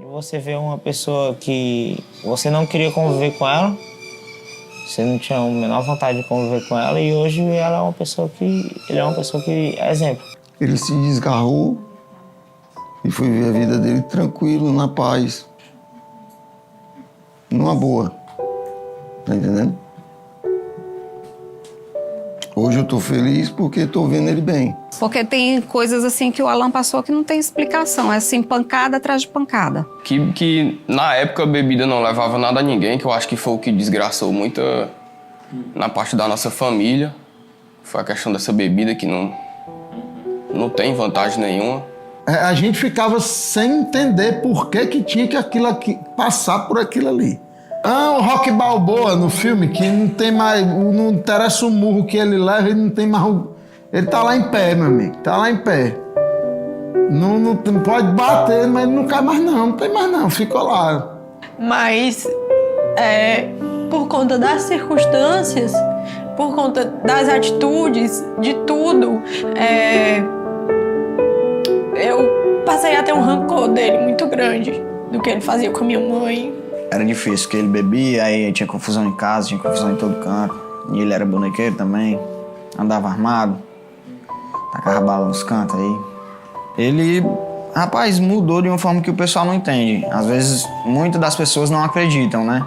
Você vê uma pessoa que você não queria conviver com ela, você não tinha a menor vontade de conviver com ela, e hoje ela é uma pessoa que, ele é uma pessoa que é exemplo. Ele se desgarrou e foi ver a vida dele tranquilo, na paz, numa boa, tá entendendo? Hoje eu tô feliz porque tô vendo ele bem. Porque tem coisas assim que o Alan passou que não tem explicação, é assim, pancada atrás de pancada. Que na época a bebida não levava nada a ninguém, que eu acho que foi o que desgraçou muito na parte da nossa família. Foi a questão dessa bebida que não tem vantagem nenhuma. A gente ficava sem entender por que tinha que aquilo aqui, passar por aquilo ali. Ah, o Rocky Balboa no filme, que não tem mais, não interessa o murro que ele leva, ele não tem mais ele tá lá em pé, meu amigo, tá lá em pé. Não pode bater, mas ele não cai mais não tem mais não, ficou lá. Mas, por conta das circunstâncias, por conta das atitudes, de tudo, eu passei a ter um rancor dele muito grande do que ele fazia com a minha mãe. Era difícil, porque ele bebia, aí tinha confusão em casa, tinha confusão em todo canto. E ele era bonequeiro também, andava armado, tacava bala nos cantos aí. Ele, rapaz, mudou de uma forma que o pessoal não entende. Às vezes, muitas das pessoas não acreditam, né?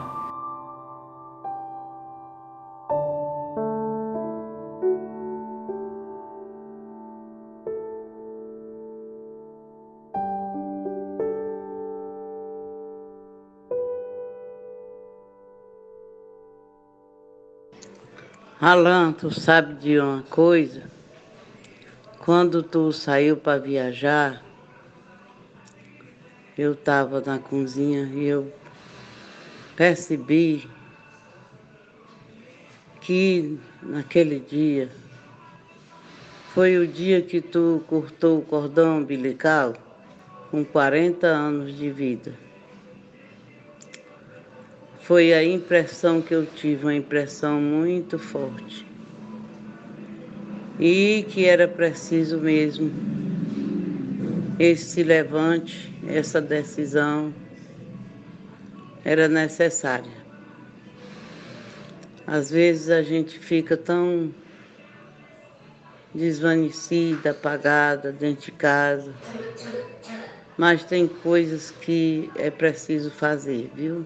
Alan, tu sabe de uma coisa? Quando tu saiu para viajar, eu estava na cozinha e eu percebi que naquele dia foi o dia que tu cortou o cordão umbilical com 40 anos de vida. Foi a impressão que eu tive, uma impressão muito forte. E que era preciso mesmo esse levante, essa decisão era necessária. Às vezes a gente fica tão desvanecida, apagada dentro de casa, mas tem coisas que é preciso fazer, viu?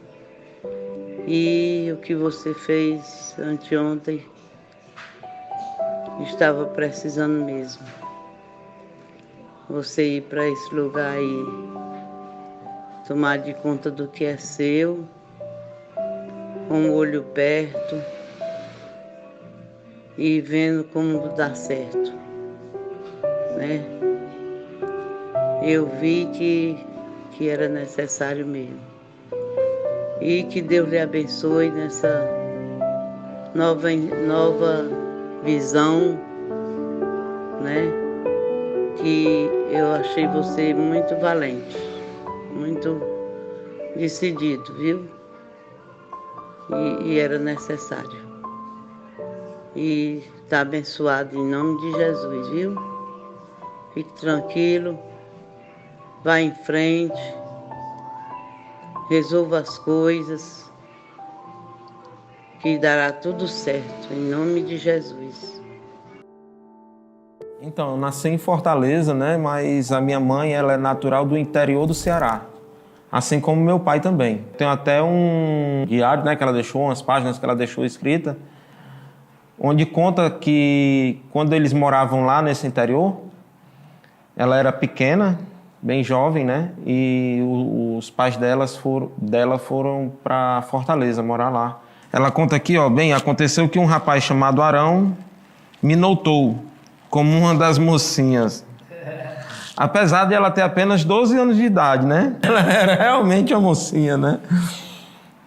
E o que você fez anteontem estava precisando mesmo. Você ir para esse lugar aí, tomar de conta do que é seu, com o olho perto e vendo como dá certo, né? Eu vi que era necessário mesmo. E que Deus lhe abençoe nessa nova visão, né? Que eu achei você muito valente, muito decidido, viu? E era necessário. E está abençoado em nome de Jesus, viu? Fique tranquilo, vá em frente. Resolva as coisas, que dará tudo certo, em nome de Jesus. Então, eu nasci em Fortaleza, né? Mas a minha mãe, ela é natural do interior do Ceará. Assim como meu pai também. Tem até um diário, né, que ela deixou, umas páginas que ela deixou escrita, onde conta que quando eles moravam lá nesse interior, ela era pequena, bem jovem, né? E os pais dela foram para Fortaleza, morar lá. Ela conta aqui, ó, bem, aconteceu que um rapaz chamado Arão me notou como uma das mocinhas. Apesar de ela ter apenas 12 anos de idade, né? Ela era realmente uma mocinha, né?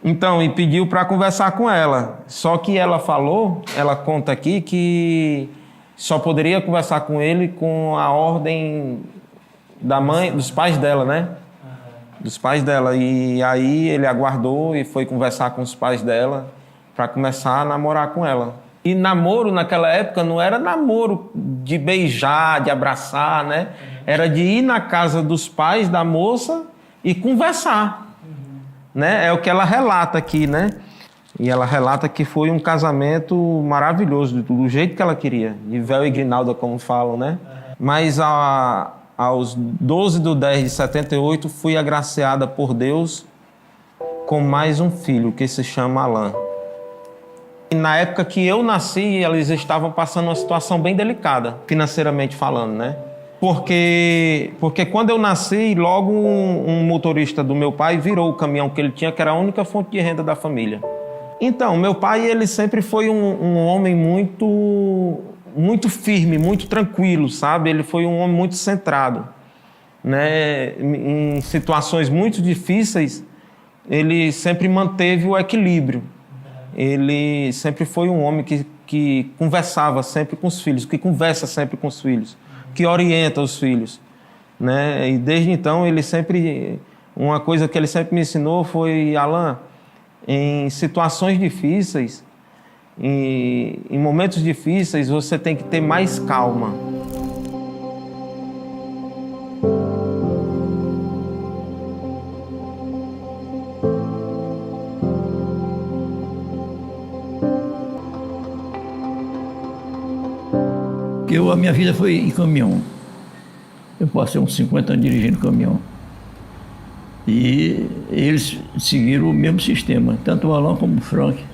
Então, e pediu para conversar com ela. Só que ela conta aqui que só poderia conversar com ele com a ordem da mãe, dos pais dela, né? Dos pais dela. E aí ele aguardou e foi conversar com os pais dela para começar a namorar com ela. E namoro naquela época não era namoro de beijar, de abraçar, né? Era de ir na casa dos pais da moça e conversar, né? É o que ela relata aqui, né? E ela relata que foi um casamento maravilhoso, do jeito que ela queria, de véu e grinalda, como falam, né? Mas aos 12/10/78, fui agraciada por Deus com mais um filho, que se chama Alan. E na época que eu nasci, eles estavam passando uma situação bem delicada, financeiramente falando, né? Porque quando eu nasci, logo um motorista do meu pai virou o caminhão que ele tinha, que era a única fonte de renda da família. Então, meu pai, ele sempre foi um homem muito firme, muito tranquilo, sabe? Ele foi um homem muito centrado, né? Em situações muito difíceis, ele sempre manteve o equilíbrio. Ele sempre foi um homem que conversava sempre com os filhos, que conversa sempre com os filhos, que orienta os filhos, né? E desde então, uma coisa que ele sempre me ensinou foi: Alan, em situações difíceis, em momentos difíceis, você tem que ter mais calma. A minha vida foi em caminhão. Eu passei uns 50 anos dirigindo caminhão. E eles seguiram o mesmo sistema, tanto o Alan como o Frank.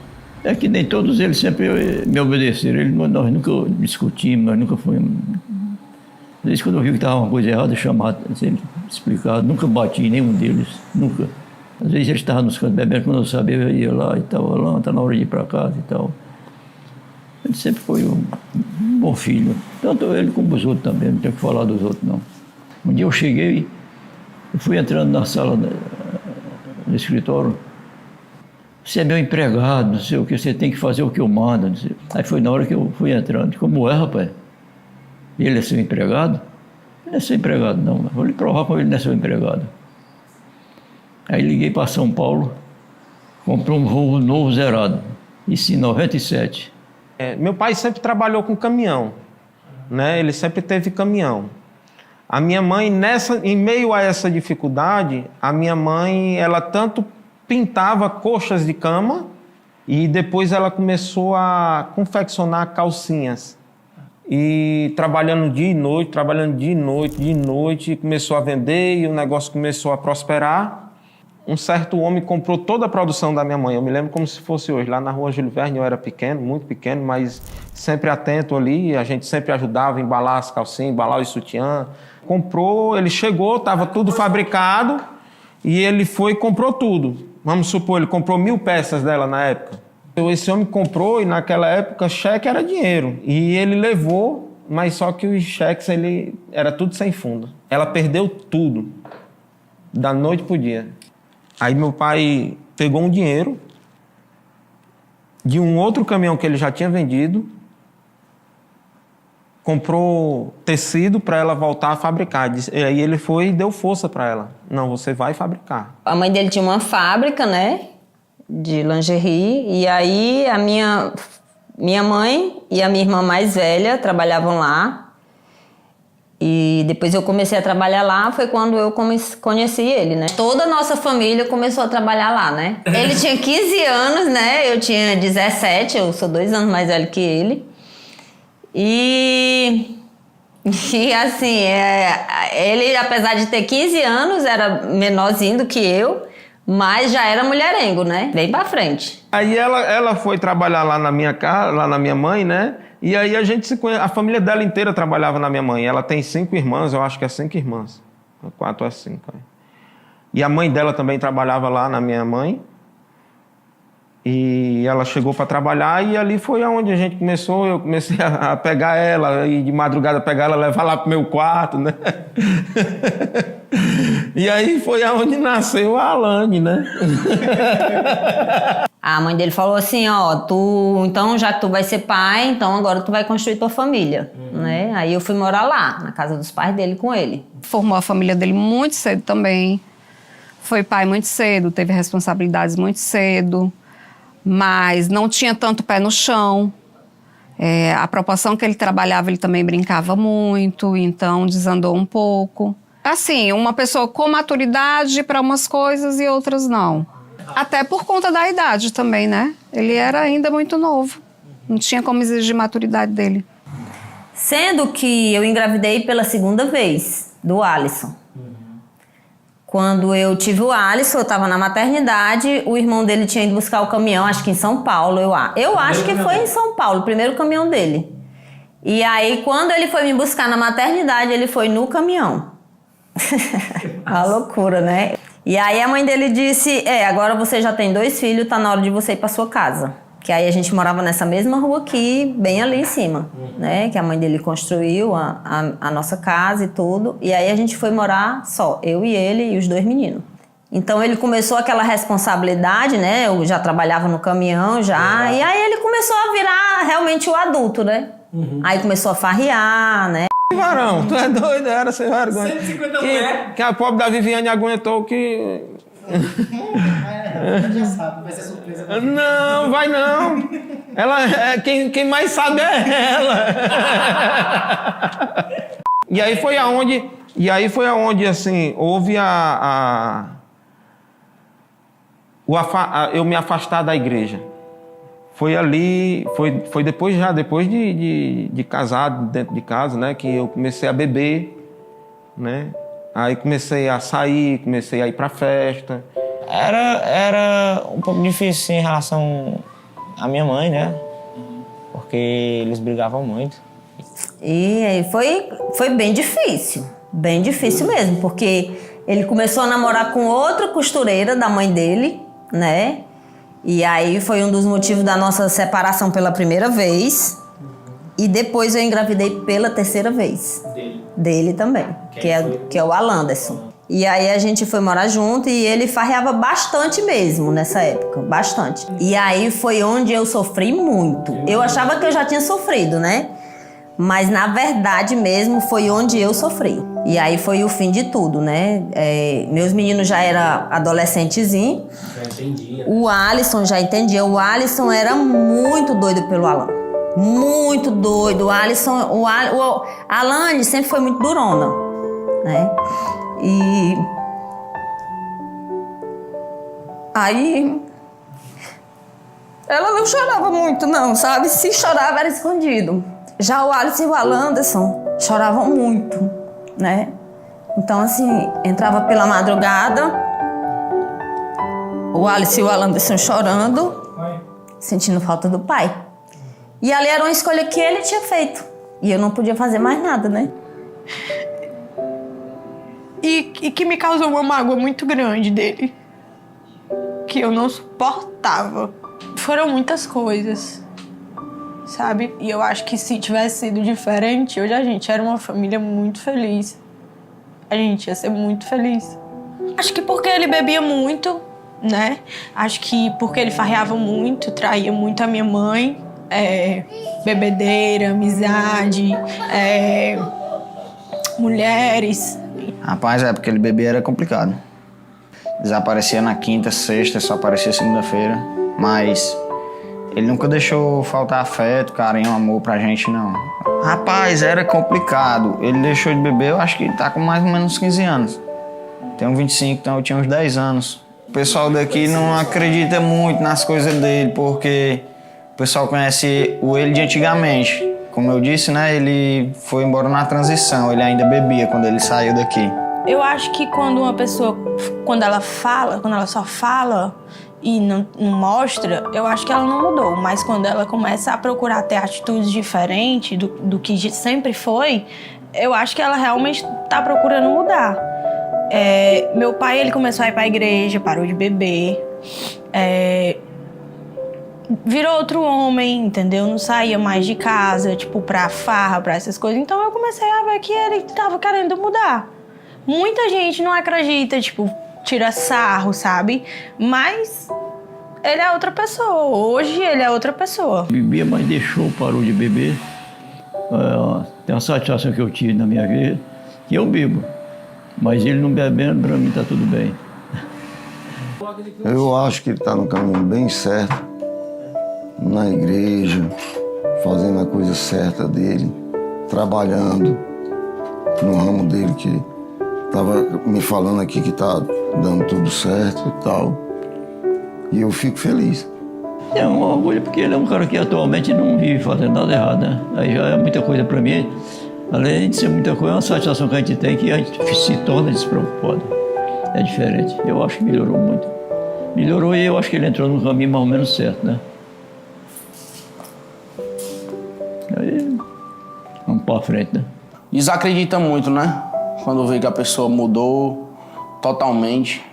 É que nem todos eles sempre me obedeceram. Nós nunca discutimos, nós nunca fomos... Desde quando eu vi que estava uma coisa errada, eu chamava, sempre explicava. Nunca bati em nenhum deles, nunca. Às vezes eles estavam nos cantos bebendo, quando eu sabia, eu ia lá e tal. Alan, está na hora de ir para casa e tal. Ele sempre foi um bom filho. Tanto ele como os outros também, não tenho que falar dos outros, não. Um dia eu cheguei, eu fui entrando na sala do escritório. Você é meu empregado, não sei o que, você tem que fazer o que eu mando. Não sei. Aí foi na hora que eu fui entrando. Como é, rapaz? Ele é seu empregado? Ele não é seu empregado, não. Vou lhe provar como ele não é seu empregado. Aí liguei para São Paulo, comprei um Volvo novo zerado. Isso em 97. Meu pai sempre trabalhou com caminhão, né? Ele sempre teve caminhão. A minha mãe, em meio a essa dificuldade, a minha mãe, ela tanto pintava coxas de cama e depois ela começou a confeccionar calcinhas. E trabalhando dia e noite, começou a vender e o negócio começou a prosperar. Um certo homem comprou toda a produção da minha mãe. Eu me lembro como se fosse hoje. Lá na rua Júlio Verne, eu era pequeno, muito pequeno, mas sempre atento ali. A gente sempre ajudava a embalar as calcinhas, embalar o sutiã. Comprou, ele chegou, estava tudo fabricado e ele foi e comprou tudo. Vamos supor, ele comprou 1000 peças dela na época. Esse homem comprou e naquela época cheque era dinheiro. E ele levou, mas só que os cheques era tudo sem fundo. Ela perdeu tudo, da noite pro dia. Aí meu pai pegou um dinheiro de um outro caminhão que ele já tinha vendido, comprou tecido para ela voltar a fabricar. E aí ele foi e deu força para ela. Não, você vai fabricar. A mãe dele tinha uma fábrica, né, de lingerie, e aí a minha mãe e a minha irmã mais velha trabalhavam lá. E depois eu comecei a trabalhar lá, foi quando eu conheci ele, né? Toda a nossa família começou a trabalhar lá, né? Ele tinha 15 anos, né? Eu tinha 17, eu sou 2 anos mais velho que ele. E assim, ele, apesar de ter 15 anos, era menorzinho do que eu, mas já era mulherengo, né? Bem pra frente. Aí ela foi trabalhar lá na minha casa, lá na minha mãe, né? E aí a gente se conhece, a família dela inteira trabalhava na minha mãe. Ela tem 5 irmãs, eu acho que é 5 irmãs. 4 ou 5. E a mãe dela também trabalhava lá na minha mãe. E ela chegou para trabalhar e ali foi onde a gente começou. Eu comecei a pegar ela e de madrugada pegar ela, levar lá pro meu quarto, né? E aí foi aonde nasceu a Alane, né? A mãe dele falou assim, ó, então já que tu vai ser pai, então agora tu vai construir tua família, né? Aí eu fui morar lá, na casa dos pais dele com ele. Formou a família dele muito cedo também. Foi pai muito cedo, teve responsabilidades muito cedo, mas não tinha tanto pé no chão. A proporção que ele trabalhava, ele também brincava muito, então desandou um pouco. Assim, uma pessoa com maturidade para umas coisas e outras não. Até por conta da idade também, né? Ele era ainda muito novo. Não tinha como exigir maturidade dele. Sendo que eu engravidei pela segunda vez do Alisson. Quando eu tive o Alisson, eu estava na maternidade, o irmão dele tinha ido buscar o caminhão, acho que em São Paulo, eu acho que foi em São Paulo, o primeiro caminhão dele. E aí, quando ele foi me buscar na maternidade, ele foi no caminhão. Uma loucura, né? E aí a mãe dele disse, agora você já tem 2 filhos, tá na hora de você ir pra sua casa. Que aí a gente morava nessa mesma rua aqui, bem ali em cima, né? Que a mãe dele construiu a nossa casa e tudo. E aí a gente foi morar só, eu e ele e os 2 meninos. Então ele começou aquela responsabilidade, né? Eu já trabalhava no caminhão já. E aí ele começou a virar realmente o adulto, né? Aí começou a farrear, né? Varão, tu é doido, era sem vergonha. 150 mulheres. Que a pobre da Viviane aguentou que... Já sabe, vai ser surpresa. Não, vai não. Ela, quem mais sabe é ela. E aí foi aonde assim, houve eu me afastar da igreja. Foi ali, foi depois de casado, dentro de casa, né, que eu comecei a beber, né? Aí comecei a sair, comecei a ir pra festa. Era um pouco difícil em relação à minha mãe, né? Porque eles brigavam muito. E aí foi bem difícil mesmo, porque ele começou a namorar com outra costureira da mãe dele, né? E aí foi um dos motivos da nossa separação pela primeira vez. E depois eu engravidei pela 3ª vez. Dele também, que é o Alanderson. E aí a gente foi morar junto e ele farreava bastante mesmo nessa época, bastante. E aí foi onde eu sofri muito. Eu achava que eu já tinha sofrido, né? Mas na verdade mesmo foi onde eu sofri. E aí foi o fim de tudo, né? Meus meninos já eram adolescentezinhos. Já entendia. O Alisson já entendia. O Alisson era muito doido pelo Alan. Muito doido. O Alisson, a Alane sempre foi muito durona, né? E aí ela não chorava muito, não, sabe? Se chorava era escondido. Já o Alisson e o Alanderson choravam muito, né? Então, assim, entrava pela madrugada, o Alisson e o Alanderson chorando, sentindo falta do pai. E ali era uma escolha que ele tinha feito. E eu não podia fazer mais nada, né? E que me causou uma mágoa muito grande dele. Que eu não suportava. Foram muitas coisas, sabe? E eu acho que se tivesse sido diferente, hoje a gente era uma família muito feliz. A gente ia ser muito feliz. Acho que porque ele bebia muito, né? Acho que porque ele farreava muito, traía muito a minha mãe. Bebedeira, amizade, mulheres. Rapaz, a época que ele bebia era complicado. Desaparecia na quinta, sexta, só aparecia segunda-feira. Mas ele nunca deixou faltar afeto, carinho, amor pra gente, não. Rapaz, era complicado. Ele deixou de beber, eu acho que ele tá com mais ou menos 15 anos. Tenho 25, então eu tinha uns 10 anos. O pessoal daqui não acredita muito nas coisas dele, porque o pessoal conhece ele de antigamente. Como eu disse, né, ele foi embora na transição, ele ainda bebia quando ele saiu daqui. Eu acho que quando uma pessoa, quando ela só fala e não mostra, eu acho que ela não mudou. Mas quando ela começa a procurar ter atitudes diferentes do que sempre foi, eu acho que ela realmente está procurando mudar. Meu pai, ele começou a ir para a igreja, parou de beber, virou outro homem, entendeu? Não saía mais de casa, tipo, pra farra, pra essas coisas. Então eu comecei a ver que ele tava querendo mudar. Muita gente não acredita, tipo, tira sarro, sabe? Mas ele é outra pessoa. Hoje ele é outra pessoa. Bebia, mas deixou, parou de beber. Tem uma satisfação que eu tive na minha vida, que eu bebo. Mas ele não bebendo, pra mim tá tudo bem. Eu acho que ele está no caminho bem certo, na igreja, fazendo a coisa certa dele, trabalhando no ramo dele, que Tava me falando aqui que tá dando tudo certo e tal. E eu fico feliz. É um orgulho, porque ele é um cara que atualmente não vive fazendo nada errado, né? Aí já é muita coisa para mim. Além de ser muita coisa, é uma satisfação que a gente tem que a gente se torna despreocupado. É diferente. Eu acho que melhorou muito. Melhorou e eu acho que ele entrou no caminho mais ou menos certo, né? Aí, vamos para frente, né? Desacredita muito, né? Quando vê que a pessoa mudou totalmente,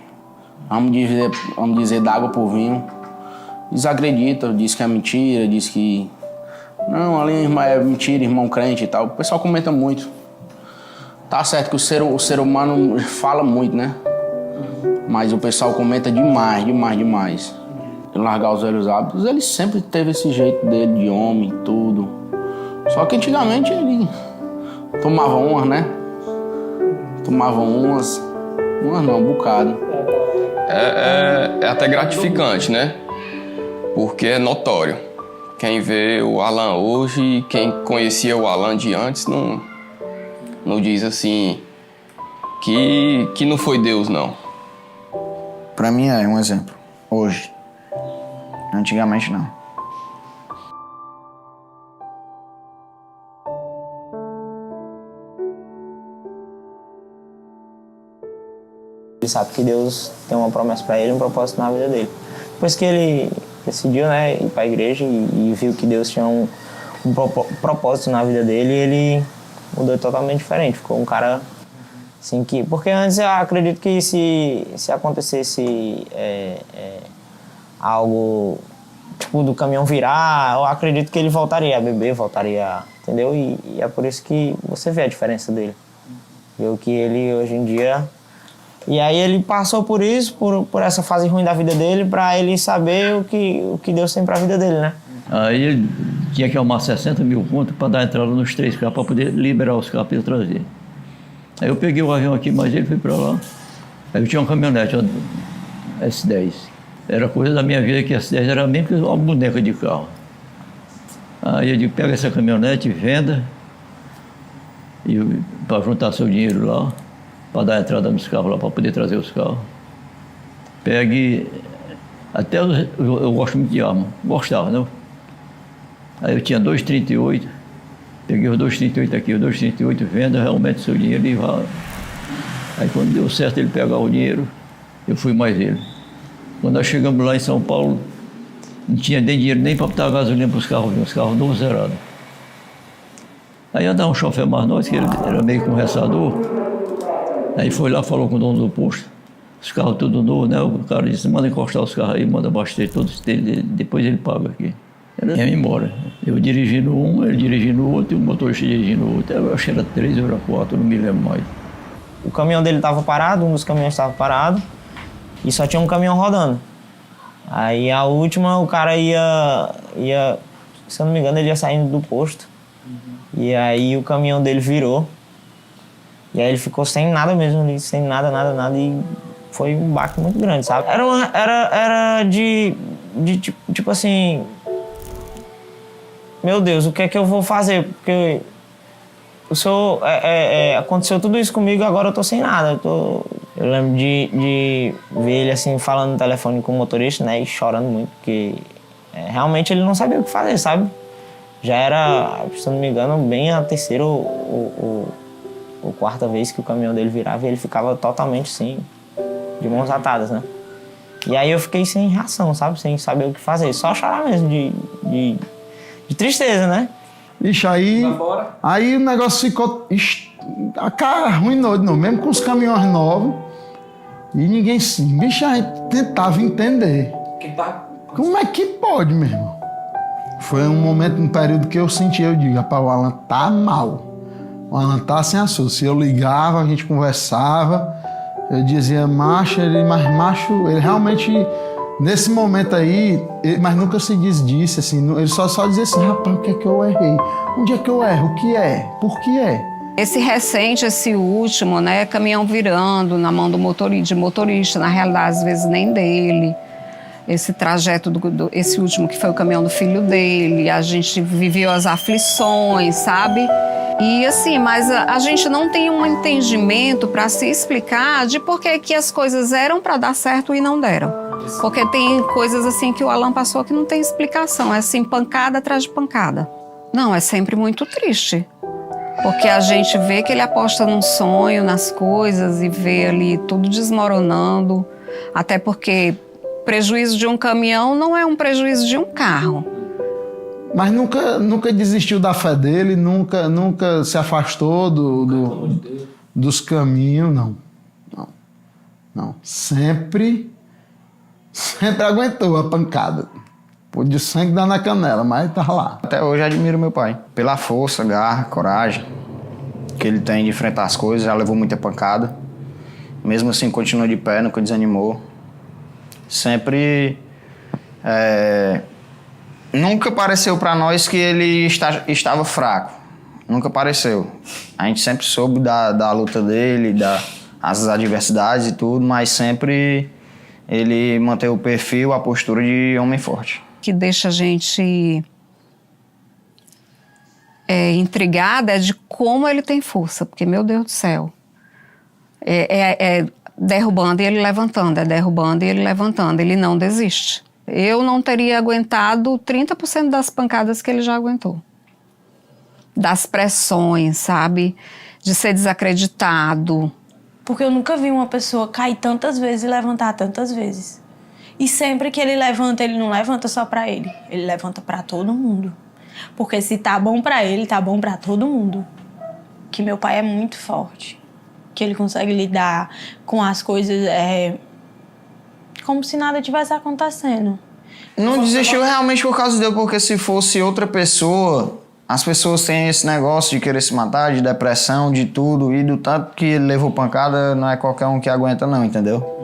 vamos dizer da água pro vinho. Desacredita, diz que é mentira, diz que... Não, ali é mentira, irmão crente e tal. O pessoal comenta muito. Tá certo que o ser humano fala muito, né? Mas o pessoal comenta demais. Ele largar os velhos hábitos, ele sempre teve esse jeito dele de homem, tudo. Só que antigamente ele tomava umas, né? Tomava umas não, um bocado. É até gratificante, né? Porque é notório. Quem vê o Alan hoje, quem conhecia o Alan de antes, não diz assim que não foi Deus, não. Pra mim é um exemplo, hoje. Antigamente não. Ele sabe que Deus tem uma promessa pra ele, um propósito na vida dele. Depois que ele decidiu, né, ir pra igreja e viu que Deus tinha um propósito na vida dele, ele mudou totalmente diferente. Ficou um cara assim que... Porque antes eu acredito que se acontecesse algo tipo do caminhão virar, eu acredito que ele voltaria a beber, entendeu? E é por isso que você vê a diferença dele. Vê o que ele hoje em dia... E aí ele passou por isso, por essa fase ruim da vida dele, pra ele saber o que Deus tem pra vida dele, né? Aí ele tinha que arrumar 60 mil contos para dar entrada nos 3 carros, para poder liberar os carros para ele trazer. Aí eu peguei o avião aqui, mas ele foi para lá. Aí eu tinha uma caminhonete, uma S10. Era coisa da minha vida que a S10 era mesmo que uma boneca de carro. Aí eu digo, pega essa caminhonete, venda, para juntar seu dinheiro lá, para dar entrada nos carros lá, para poder trazer os carros. Pegue... Até eu gosto muito de arma. Gostava, né? Aí eu tinha 2,38. Peguei os 2,38 aqui, os 2,38, venda realmente seu dinheiro e vai. Aí quando deu certo ele pegar o dinheiro, eu fui mais ele. Quando nós chegamos lá em São Paulo, não tinha nem dinheiro nem para botar gasolina para os carros novos zerados. Aí andava um chofer mais nosso, que ele era meio conversador. Aí foi lá, falou com o dono do posto, os carros tudo novos, né? O cara disse, manda encostar os carros aí, manda abastecer todos dele, depois ele paga aqui. Ele ia embora. Eu dirigindo um, ele dirigindo o outro, e o motorista dirigindo o outro. Eu acho que era 3 ou era 4, não me lembro mais. O caminhão dele estava parado, um dos caminhões estava parado, e só tinha um caminhão rodando. Aí a última, o cara ia, se eu não me engano, ele ia saindo do posto. E aí o caminhão dele virou. E aí ele ficou sem nada mesmo ali, sem nada, e foi um baque muito grande, sabe? Era de tipo assim... Meu Deus, o que é que eu vou fazer? Porque o senhor, aconteceu tudo isso comigo, agora eu tô sem nada. Eu lembro de ver ele assim, falando no telefone com o motorista, né? E chorando muito, porque realmente ele não sabia o que fazer, sabe? Já era, se eu não me engano, bem a terceira ou quarta vez que o caminhão dele virava e ele ficava totalmente assim, de mãos atadas, né? E aí eu fiquei sem reação, sabe? Sem saber o que fazer, só chorar mesmo, de tristeza, né? Bicho, aí o negócio ficou... A cara arruinou de novo, mesmo com os caminhões novos. E ninguém... Bicho, a gente tentava entender. Como é que pode, meu irmão? Foi um momento, um período que eu senti, eu digo, rapaz, o Alan tá mal. O Alan tá sem assunto. Se eu ligava, a gente conversava, eu dizia macho, mas macho, ele realmente, nesse momento aí, mas nunca se disse assim, ele só dizia assim, rapaz, o que é que eu errei? Onde é que eu erro? O que é? Por que é? Esse recente, esse último, né, caminhão virando na mão do motorista, na realidade, às vezes nem dele. Esse trajeto, esse último que foi o caminhão do filho dele, a gente viveu as aflições, sabe? E assim, mas a gente não tem um entendimento para se explicar de por que as coisas eram para dar certo e não deram. Porque tem coisas assim que o Alan passou que não tem explicação, é assim, pancada atrás de pancada. Não, é sempre muito triste. Porque a gente vê que ele aposta num sonho, nas coisas, e vê ali tudo desmoronando. Até porque prejuízo de um caminhão não é um prejuízo de um carro. Mas nunca desistiu da fé dele, nunca se afastou dos caminhos, não. Sempre aguentou a pancada. Pôde o sangue dar na canela, mas tá lá. Até hoje admiro meu pai. Pela força, garra, coragem que ele tem de enfrentar as coisas. Já levou muita pancada. Mesmo assim, continuou de pé, nunca desanimou. Sempre... Nunca pareceu pra nós que ele estava fraco. Nunca pareceu. A gente sempre soube da luta dele, das adversidades e tudo, mas sempre ele manteve o perfil, a postura de homem forte. Que deixa a gente intrigada é de como ele tem força, porque, meu Deus do céu, derrubando e ele levantando, derrubando e ele levantando, ele não desiste. Eu não teria aguentado 30% das pancadas que ele já aguentou. Das pressões, sabe? De ser desacreditado. Porque eu nunca vi uma pessoa cair tantas vezes e levantar tantas vezes. E sempre que ele levanta, ele não levanta só pra ele. Ele levanta pra todo mundo. Porque se tá bom pra ele, tá bom pra todo mundo. Que meu pai é muito forte. Que ele consegue lidar com as coisas como se nada tivesse acontecendo. Não desistiu realmente por causa dele, porque se fosse outra pessoa, as pessoas têm esse negócio de querer se matar, de depressão, de tudo, e do tanto que ele levou pancada, não é qualquer um que aguenta não, entendeu?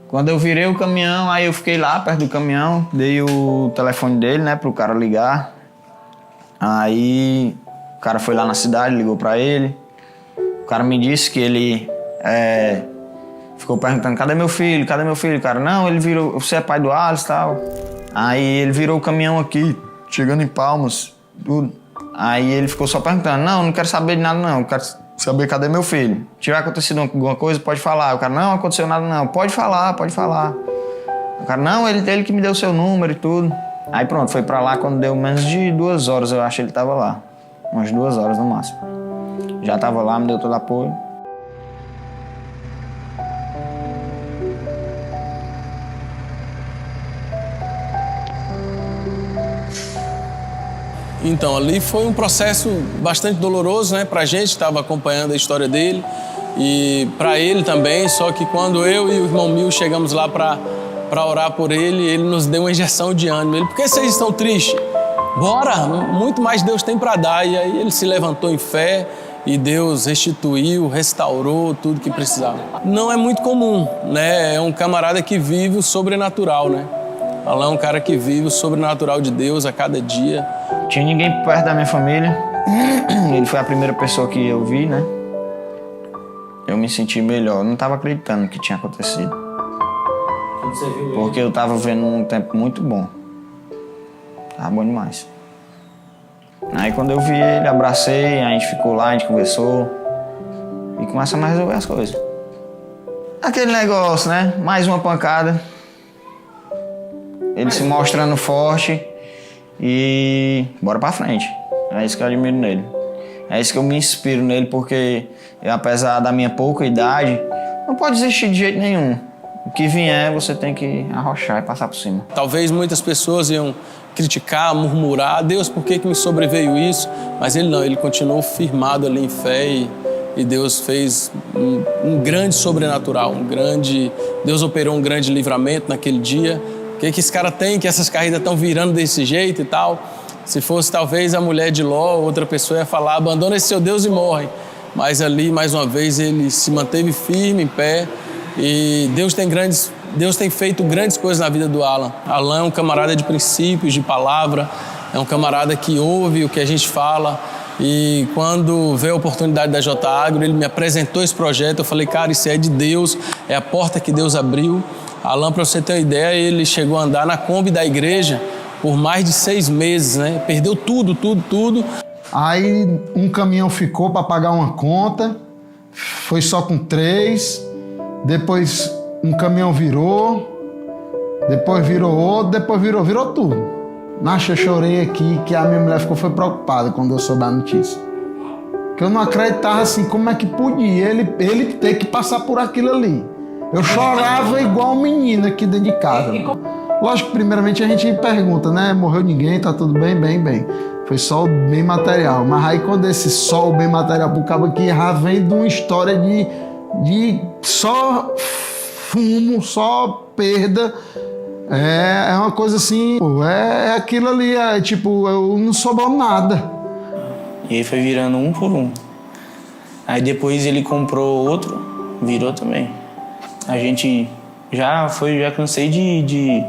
Quando eu virei o caminhão, aí eu fiquei lá perto do caminhão, dei o telefone dele, né, pro cara ligar. Aí o cara foi lá na cidade, ligou pra ele. O cara me disse que ele ficou perguntando, cadê meu filho? Cadê meu filho? O cara, não, ele virou, você é pai do Alice e tal. Aí ele virou o caminhão aqui, chegando em Palmas, tudo. Aí ele ficou só perguntando, não quero saber de nada não, eu quero saber cadê meu filho. Se tiver acontecido alguma coisa, pode falar. O cara, não aconteceu nada não, pode falar. O cara, não, ele que me deu o seu número e tudo. Aí pronto, foi pra lá quando deu menos de 2 horas, eu acho que ele tava lá. Umas 2 horas no máximo. Já tava lá, me deu todo apoio. Então, ali foi um processo bastante doloroso, né? Pra gente, estava acompanhando a história dele e pra ele também, só que quando eu e o irmão Mil chegamos lá pra orar por ele, ele nos deu uma injeção de ânimo. Ele, por que vocês estão tristes? Bora, muito mais Deus tem pra dar. E aí ele se levantou em fé e Deus restituiu, restaurou tudo que precisava. Não é muito comum, né? É um camarada que vive o sobrenatural, né? Alan é um cara que vive o sobrenatural de Deus a cada dia. Tinha ninguém perto da minha família. Ele foi a primeira pessoa que eu vi, né? Eu me senti melhor. Eu não estava acreditando no que tinha acontecido. Porque eu estava vendo um tempo muito bom. Tava bom demais. Aí quando eu vi ele, abracei, a gente ficou lá, a gente conversou. E começamos a resolver as coisas. Aquele negócio, né? Mais uma pancada. Ele se mostrando forte. E bora pra frente. É isso que eu admiro nele. É isso que eu me inspiro nele, porque eu, apesar da minha pouca idade, não pode desistir de jeito nenhum. O que vier, você tem que arrochar e passar por cima. Talvez muitas pessoas iam criticar, murmurar, Deus, por que me sobreveio isso? Mas ele não, ele continuou firmado ali em fé e Deus fez um grande sobrenatural, Deus operou um grande livramento naquele dia. O que esse cara tem, que essas corridas estão virando desse jeito e tal? Se fosse talvez a mulher de Ló, outra pessoa ia falar, abandona esse seu Deus e morre. Mas ali, mais uma vez, ele se manteve firme, em pé. E Deus tem feito grandes coisas na vida do Alan. Alan é um camarada de princípios, de palavra. É um camarada que ouve o que a gente fala E quando veio a oportunidade da J Agro, ele me apresentou esse projeto. Eu falei, cara, isso é de Deus, é a porta que Deus abriu. Alan, para você ter uma ideia, ele chegou a andar na Kombi da igreja por mais de 6 meses, né? Perdeu tudo. Aí um caminhão ficou para pagar uma conta, foi só com 3, depois um caminhão virou, depois virou outro, depois virou tudo. Nossa, eu chorei aqui, que a minha mulher foi preocupada quando eu soube a notícia. Que eu não acreditava assim, como é que podia ele ter que passar por aquilo ali. Eu chorava igual um menino aqui dentro de casa. Lógico que primeiramente a gente pergunta, né? Morreu ninguém, tá tudo bem? Bem. Foi só o bem material. Mas aí quando esse só o bem material pro cabo aqui, já vem de uma história de só fumo, só perda. É uma coisa assim, é aquilo ali, tipo, eu não sobrou nada. E aí foi virando um por um. Aí depois ele comprou outro, virou também. A gente já cansei de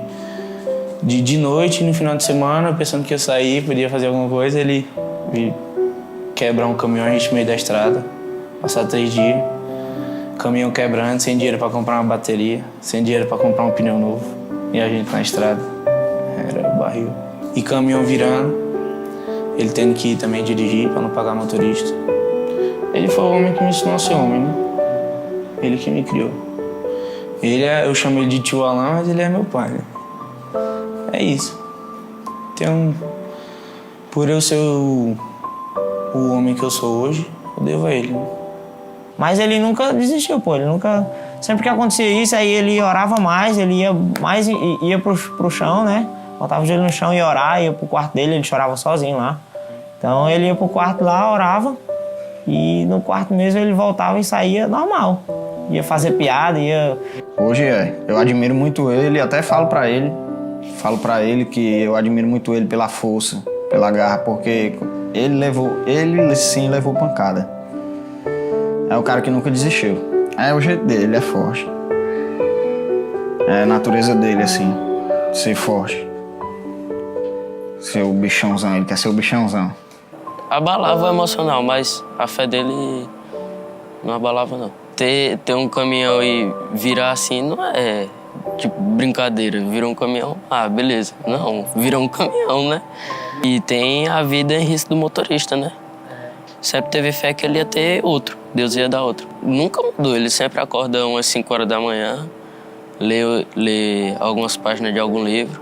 noite, no final de semana, pensando que ia sair, podia fazer alguma coisa, ele quebrar um caminhão, a gente no meio da estrada, passar 3 dias, caminhão quebrando, sem dinheiro para comprar uma bateria, sem dinheiro para comprar um pneu novo. E a gente na estrada, era barril. E caminhão virando, ele tendo que ir também dirigir para não pagar motorista. Ele foi o homem que me ensinou a ser homem, né? Ele que me criou. Eu chamo ele de tio Alan, mas ele é meu pai, né? É isso. Então, por eu ser o homem que eu sou hoje, eu devo a ele, né? Mas ele nunca desistiu, pô. Ele nunca... Sempre que acontecia isso, aí ele orava mais, ele ia pro chão, né? Botava o joelho no chão e orar, ia pro quarto dele, ele chorava sozinho lá. Então ele ia pro quarto lá, orava, e no quarto mesmo ele voltava e saía normal. Ia fazer piada, ia... Hoje eu admiro muito ele, até falo pra ele que eu admiro muito ele pela força, pela garra, porque ele sim levou pancada. É o cara que nunca desistiu. É o jeito dele, ele é forte. É a natureza dele, assim, ser forte. Ser o bichãozão, ele quer ser o bichãozão. Abalava o emocional, mas a fé dele não abalava, não. Ter um caminhão e virar assim não é tipo brincadeira. Virou um caminhão, beleza. Não, virou um caminhão, né? E tem a vida em risco do motorista, né? Sempre teve fé que ele ia ter outro, Deus ia dar outro. Nunca mudou, ele sempre acorda umas 5 horas da manhã, lê algumas páginas de algum livro,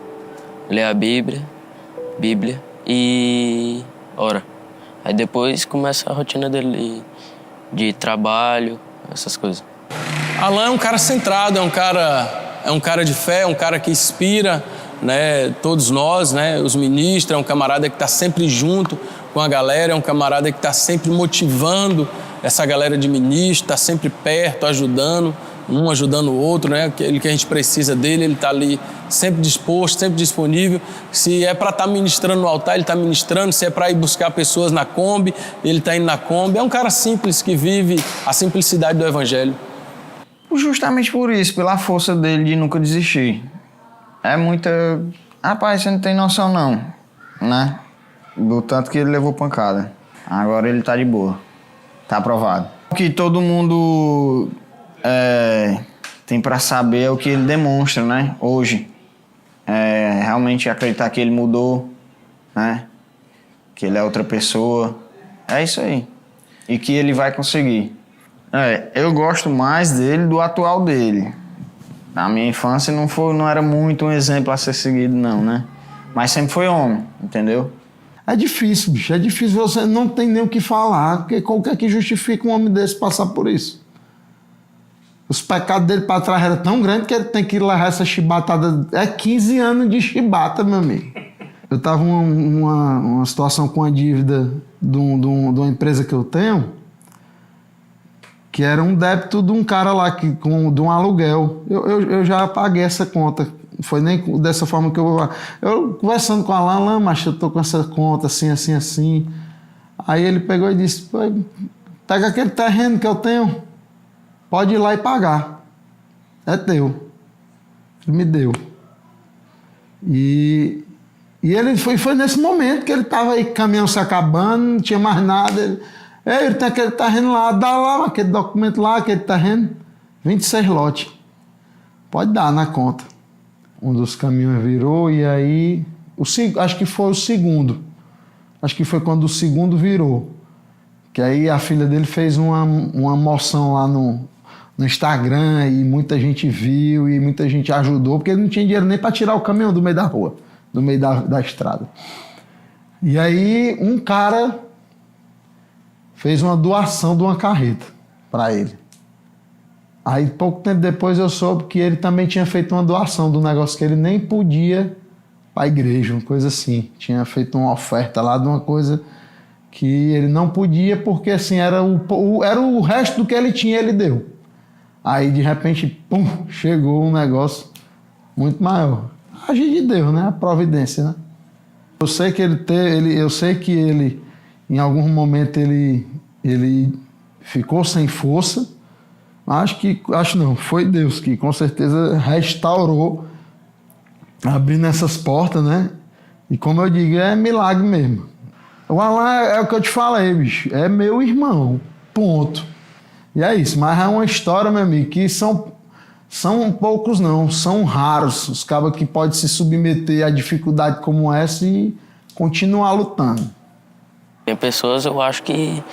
lê a Bíblia e ora. Aí depois começa a rotina dele de trabalho, essas coisas. Alan é um cara centrado, é um cara de fé, é um cara que inspira, né, todos nós, né, os ministros, é um camarada que está sempre junto com a galera, é um camarada que está sempre motivando essa galera de ministros, está sempre perto, ajudando, um ajudando o outro, né, aquele que a gente precisa dele, ele está ali sempre disposto, sempre disponível. Se é para estar ministrando no altar, ele está ministrando, se é para ir buscar pessoas na Kombi, ele está indo na Kombi. É um cara simples que vive a simplicidade do evangelho. Justamente por isso, pela força dele de nunca desistir. É muita... Rapaz, você não tem noção não, né? Do tanto que ele levou pancada. Agora ele tá de boa. Tá aprovado. O que todo mundo tem pra saber é o que ele demonstra, né? Hoje. Realmente acreditar que ele mudou, né? Que ele é outra pessoa. É isso aí. E que ele vai conseguir. Eu gosto mais dele do atual dele. Na minha infância não era muito um exemplo a ser seguido, não, né? Mas sempre foi homem, entendeu? É difícil, bicho. É difícil, você não tem nem o que falar, porque qualquer que justifica um homem desse passar por isso. Os pecados dele para trás eram tão grandes que ele tem que levar essa chibatada. É 15 anos de chibata, meu amigo. Eu estava numa situação com a dívida de uma empresa que eu tenho, que era um débito de um cara lá, de um aluguel. Eu já paguei essa conta. Não foi nem dessa forma que eu conversando com a Alan, mas eu tô com essa conta assim, assim, assim. Aí ele pegou e disse, pega aquele terreno que eu tenho, pode ir lá e pagar. É teu. Ele me deu. E E ele foi nesse momento que ele estava aí, caminhão se acabando, não tinha mais nada. Ele tem aquele terreno lá, dá lá, aquele documento lá, aquele terreno, 26 lotes. Pode dar na conta. Um dos caminhões virou e aí, acho que foi o segundo. Acho que foi quando o segundo virou. Que aí a filha dele fez uma moção lá no Instagram e muita gente viu e muita gente ajudou, porque ele não tinha dinheiro nem para tirar o caminhão do meio da rua, do meio da estrada. E aí um cara fez uma doação de uma carreta para ele. Aí pouco tempo depois eu soube que ele também tinha feito uma doação do negócio que ele nem podia para a igreja, uma coisa assim. Tinha feito uma oferta lá de uma coisa que ele não podia porque assim era o resto do que ele tinha, ele deu. Aí de repente, pum, chegou um negócio muito maior. Agir de Deus, né? A providência, né? Eu sei que ele em algum momento ele ficou sem força. Acho não, foi Deus que com certeza restaurou, abrindo essas portas, né? E como eu digo, é milagre mesmo. O Alan é o que eu te falei, bicho, é meu irmão, ponto. E é isso, mas é uma história, meu amigo, que são poucos não, são raros os cabas que podem se submeter a dificuldade como essa e continuar lutando. Tem pessoas, eu acho que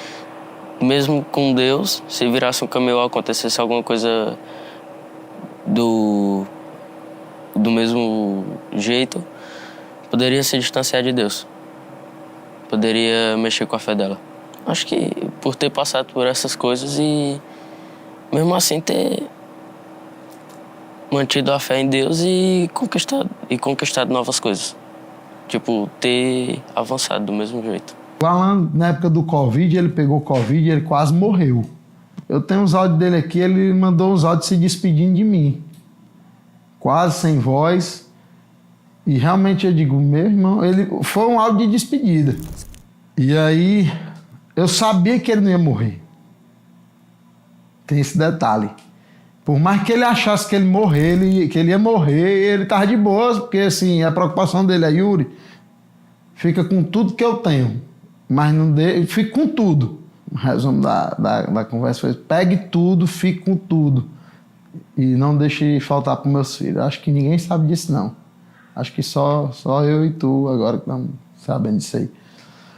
mesmo com Deus, se virasse um caminhão, acontecesse alguma coisa do mesmo jeito, poderia se distanciar de Deus. Poderia mexer com a fé dela. Acho que por ter passado por essas coisas e mesmo assim ter mantido a fé em Deus e conquistado novas coisas. Tipo, ter avançado do mesmo jeito. O Alan, na época do Covid, ele pegou Covid e ele quase morreu. Eu tenho uns áudios dele aqui, ele mandou uns áudios se despedindo de mim. Quase sem voz. E realmente eu digo, meu irmão, foi um áudio de despedida. E aí, eu sabia que ele não ia morrer. Tem esse detalhe. Por mais que ele achasse que ele ia morrer, ele estava de boas, porque assim, a preocupação dele é, Yuri, fica com tudo que eu tenho, mas não fica com tudo. O resumo da conversa foi, pegue tudo, fique com tudo. E não deixe faltar para meus filhos. Acho que ninguém sabe disso, não. Acho que só eu e tu agora que estamos sabendo disso aí.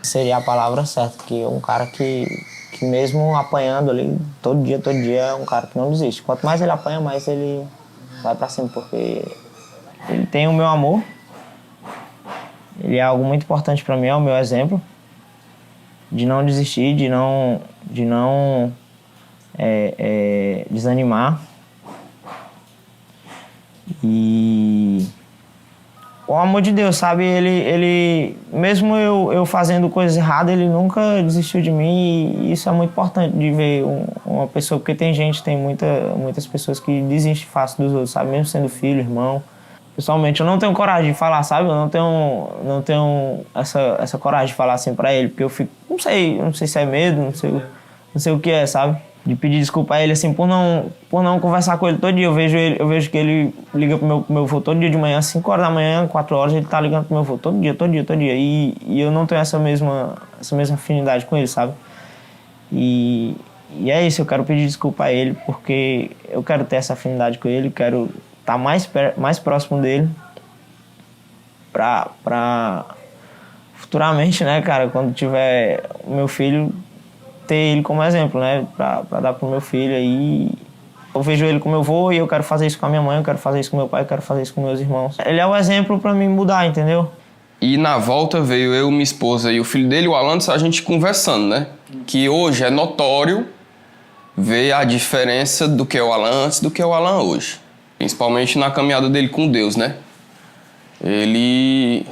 Seria a palavra certa, que um cara que mesmo apanhando ali todo dia, é um cara que não desiste. Quanto mais ele apanha, mais ele vai pra cima, porque ele tem o meu amor. Ele é algo muito importante pra mim, é o meu exemplo de não desistir, de não desanimar. E o amor de Deus, sabe? Ele mesmo eu fazendo coisas erradas, ele nunca desistiu de mim. E isso é muito importante de ver uma pessoa, porque tem muitas pessoas que desistem fácil dos outros, sabe? Mesmo sendo filho, irmão. Pessoalmente, eu não tenho coragem de falar, sabe? Eu não tenho essa coragem de falar assim pra ele, porque eu fico, não sei se é medo, não sei o que é, sabe? De pedir desculpa a ele, assim, por não conversar com ele todo dia. Eu vejo que ele liga pro meu avô todo dia de manhã, 5 horas da manhã, 4 horas, ele tá ligando pro meu avô todo dia. E eu não tenho essa mesma afinidade com ele, sabe? E é isso, eu quero pedir desculpa a ele, porque eu quero ter essa afinidade com ele, quero estar mais próximo dele pra futuramente, né, cara, quando tiver o meu filho, ter ele como exemplo, né, pra dar pro meu filho aí. Eu vejo ele como eu vou e eu quero fazer isso com a minha mãe, eu quero fazer isso com meu pai, eu quero fazer isso com meus irmãos. Ele é o exemplo pra mim mudar, entendeu? E na volta veio eu, minha esposa e o filho dele, o Alan, a gente conversando, né? Que hoje é notório ver a diferença do que é o Alan antes do que é o Alan hoje. Principalmente na caminhada dele com Deus, né? Ele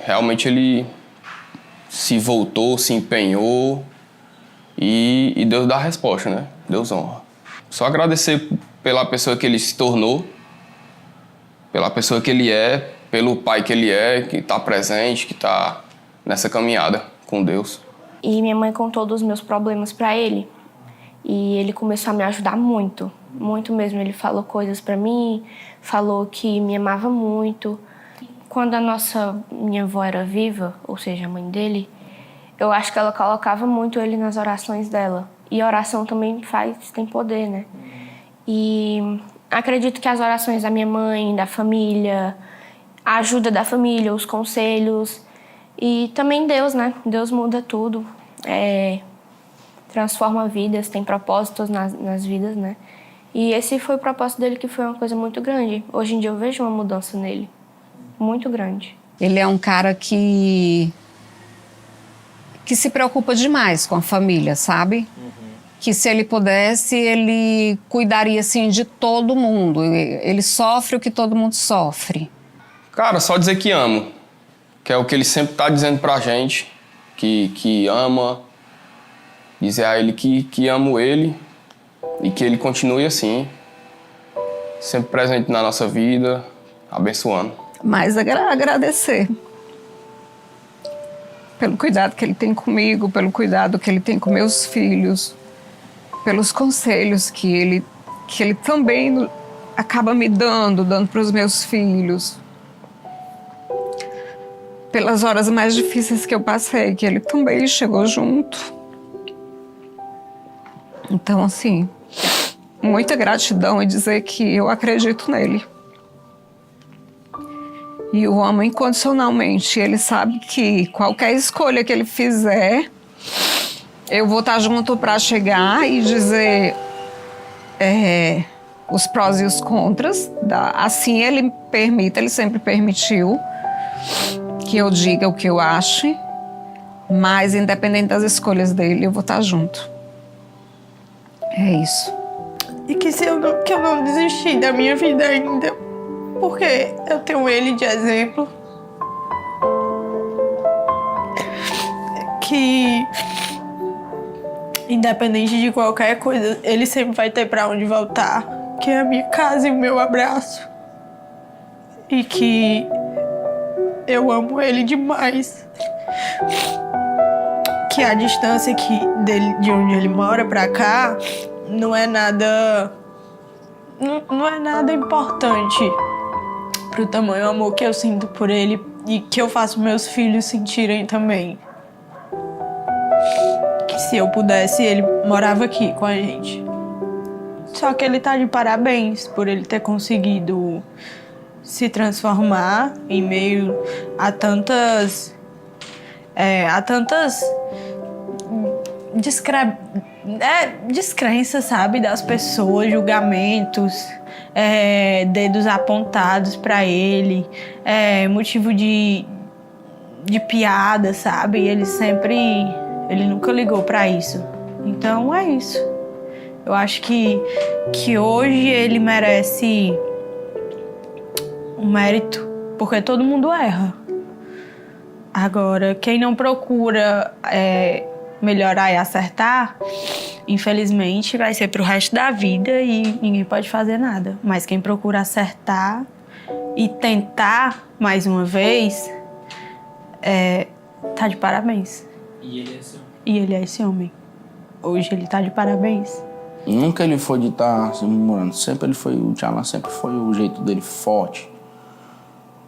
se voltou, se empenhou e Deus dá a resposta, né? Deus honra. Só agradecer pela pessoa que ele se tornou, pela pessoa que ele é, pelo pai que ele é, que está presente, que está nessa caminhada com Deus. E minha mãe contou dos meus problemas para ele. E ele começou a me ajudar muito, muito mesmo. Ele falou coisas para mim, falou que me amava muito. quando minha avó era viva, ou seja, a mãe dele, eu acho que ela colocava muito ele nas orações dela. E a oração também tem poder, né? E acredito que as orações da minha mãe, da família, a ajuda da família, os conselhos e também Deus, né? Deus muda tudo, transforma vidas, tem propósitos nas vidas, né? E esse foi o propósito dele, que foi uma coisa muito grande. Hoje em dia eu vejo uma mudança nele, muito grande. Ele é um cara que se preocupa demais com a família, sabe? Que se ele pudesse, ele cuidaria, assim, de todo mundo. Ele sofre o que todo mundo sofre. Cara, só dizer que amo. Que é o que ele sempre tá dizendo pra gente. Que ama. Dizer a ele que amo ele. E que ele continue assim. Sempre presente na nossa vida. Abençoando. Mas agradecer. Pelo cuidado que ele tem comigo, pelo cuidado que ele tem com meus filhos, pelos conselhos que ele também acaba me dando para os meus filhos, pelas horas mais difíceis que eu passei, que ele também chegou junto. Então, assim, muita gratidão e dizer que eu acredito nele. E o amo incondicionalmente. Ele sabe que qualquer escolha que ele fizer, eu vou estar junto para chegar e dizer os prós e os contras. Assim ele permite, ele sempre permitiu que eu diga o que eu ache, mas independente das escolhas dele, eu vou estar junto. É isso. E que eu não desisti da minha vida ainda, porque eu tenho ele de exemplo. Que, independente de qualquer coisa, ele sempre vai ter pra onde voltar. Que é a minha casa e o meu abraço. E que eu amo ele demais. Que a distância de onde ele mora pra cá não é nada... Não é nada importante pro tamanho amor que eu sinto por ele e que eu faço meus filhos sentirem também. Que se eu pudesse, ele morava aqui com a gente. Só que ele tá de parabéns por ele ter conseguido se transformar em meio a tantas descrenças, sabe, das pessoas, julgamentos, dedos apontados pra ele, motivo de piada, sabe? Ele nunca ligou pra isso. Então é isso. Eu acho que hoje ele merece um mérito, porque todo mundo erra. Agora, quem não procura melhorar e acertar, infelizmente vai ser pro resto da vida e ninguém pode fazer nada. Mas quem procura acertar e tentar mais uma vez, tá de parabéns. E ele é esse homem. E ele é esse homem. Hoje ele tá de parabéns. Nunca ele foi de estar se murmurando. Sempre ele foi, o Tchalan sempre foi o jeito dele forte.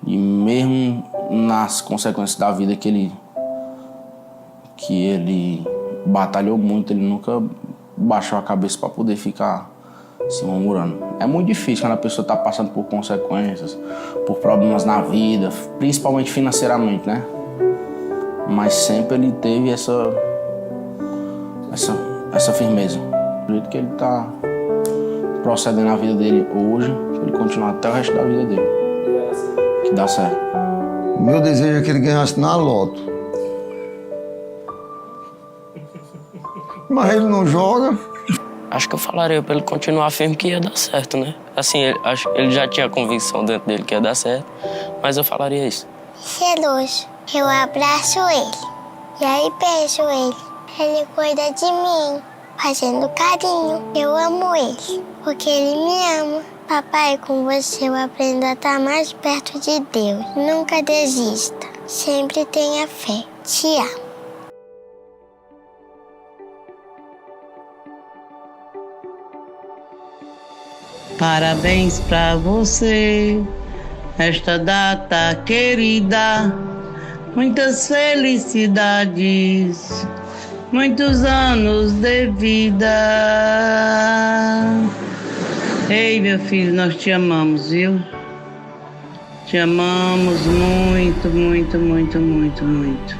E mesmo nas consequências da vida que ele batalhou muito, ele nunca baixou a cabeça para poder ficar se murmurando. É muito difícil quando a pessoa está passando por consequências, por problemas na vida, principalmente financeiramente, né? Mas sempre ele teve essa firmeza. Do jeito que ele está procedendo na vida dele hoje, ele continuar até o resto da vida dele. Que dá certo. O meu desejo é que ele ganhasse na loto. Mas ele não joga. Acho que eu falaria pra ele continuar firme que ia dar certo, né? Assim, ele já tinha convicção dentro dele que ia dar certo, mas eu falaria isso. Celoso, eu abraço ele. E aí beijo ele. Ele cuida de mim, fazendo carinho. Eu amo ele, porque ele me ama. Papai, com você eu aprendo a estar mais perto de Deus. Nunca desista. Sempre tenha fé. Te amo. Parabéns pra você esta data querida, muitas felicidades, muitos anos de vida. Ei, meu filho, nós te amamos, viu? Te amamos muito, muito, muito, muito, muito.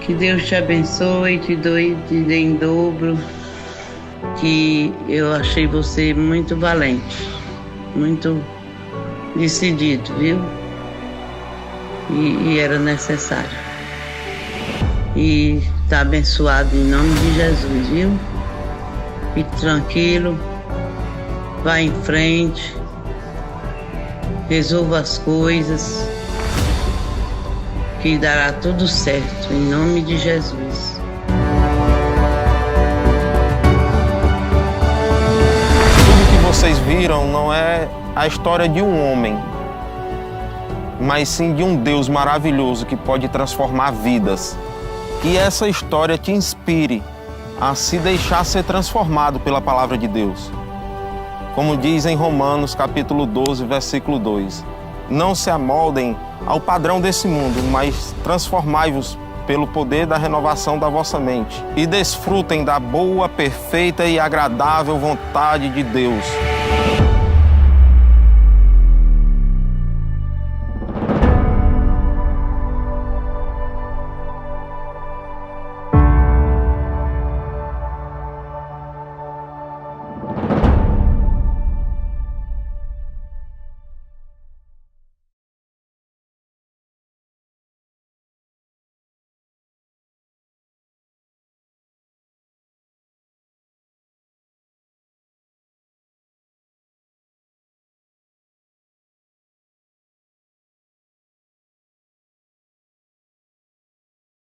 Que Deus te abençoe, te dê em dobro. Que eu achei você muito valente, muito decidido, viu? E era necessário. E tá abençoado em nome de Jesus, viu? Fique tranquilo, vá em frente, resolva as coisas, que dará tudo certo, em nome de Jesus. Tudo que vocês viram não é a história de um homem, mas sim de um Deus maravilhoso que pode transformar vidas. Que essa história te inspire a se deixar ser transformado pela palavra de Deus. Como diz em Romanos capítulo 12, versículo 2. Não se amoldem ao padrão desse mundo, mas transformai-vos pelo poder da renovação da vossa mente e desfrutem da boa, perfeita e agradável vontade de Deus.